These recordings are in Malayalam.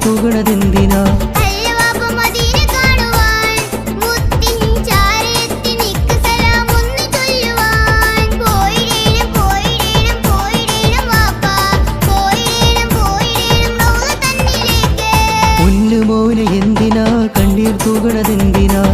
തൂകണതെന്തിനാ? പൊന്നുമോനെ എന്തിനാ കണ്ണീർ തൂകണതെന്തിനാ?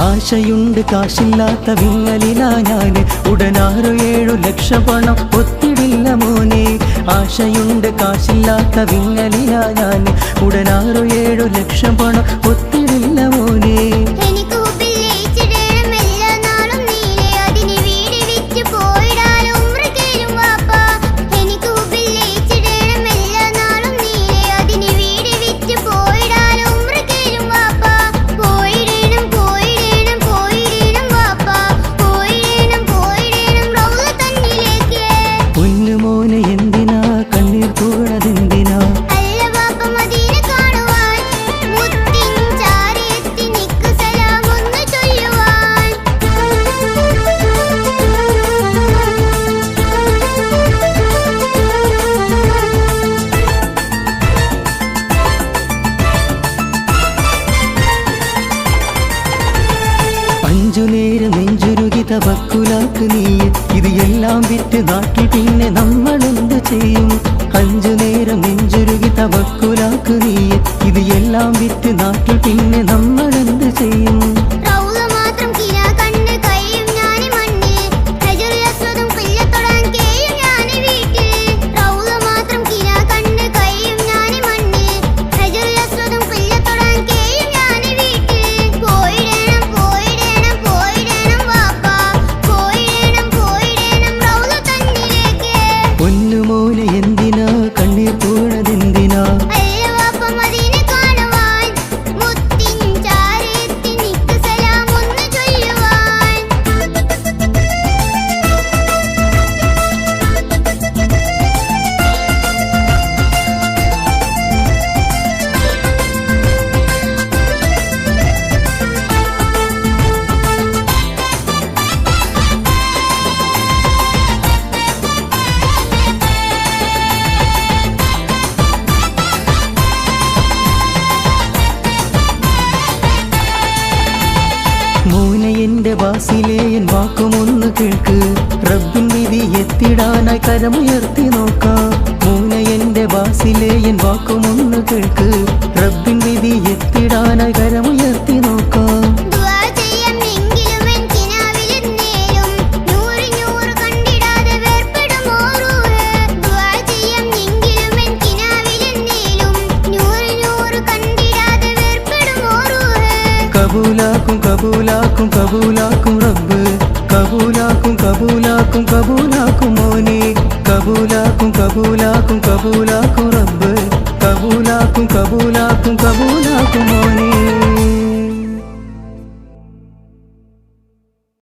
ആശയുണ്ട് കാശില്ലാത്ത വിങ്ങലിലാ ഞാന്, ഉടനാറു 7 ലക്ഷം പണം ഒത്തിടില്ല മോനെ. ആശയുണ്ട് കാശില്ലാത്ത വിങ്ങലിലാ ഞാന്, ഉടനാറു 7 ലക്ഷം പണം ഒത്തിടില്ല മോനെ. നേരം നെഞ്ചുരുകി തവക്കുലാക്ക് നീയെ, ഇത് എല്ലാം വിറ്റ് നാട്ടിൽ പിന്നെ നമ്മൾ എന്ത് ചെയ്യും? 5 നേരം നെഞ്ചുരുകി തവക്കുലാക്ക് നീയെ, ഇത് എല്ലാം വിറ്റ് നാട്ടിൽ പിന്നെ നമ്മൾ എന്ത് ചെയ്യും? പൊന്നുമോനെ എന്തിനാ കണ്ണീർ തൂകണതെന്തിനാ? മോനെ എന്റെ വാസിലേയൻ വാക്കുമൊന്ന് കേൾക്ക്, റബ്ബിൻ വിധി എത്തിടാനായി കരമുയർത്തി നോക്കാം. മോനെ എന്റെ വാസിലേയൻ വാക്കുമൊന്ന് കേൾക്ക്, റബ്ബിൻ വിധി എത്തിടാനായി കരമുയർത്തി നോക്കാം. കബൂലാക്കും കബൂലാക്കും കബൂലാക്കും റബ്ബ്, കബൂലാക്കും കബൂലാക്കും കബൂലാക്കും മോനെ. കബൂലാക്കും കബൂലാക്കും കബൂലാക്കും റബ്ബ്, കബൂലാക്കും കബൂലാക്കും കബൂലാക്കും മോനെ.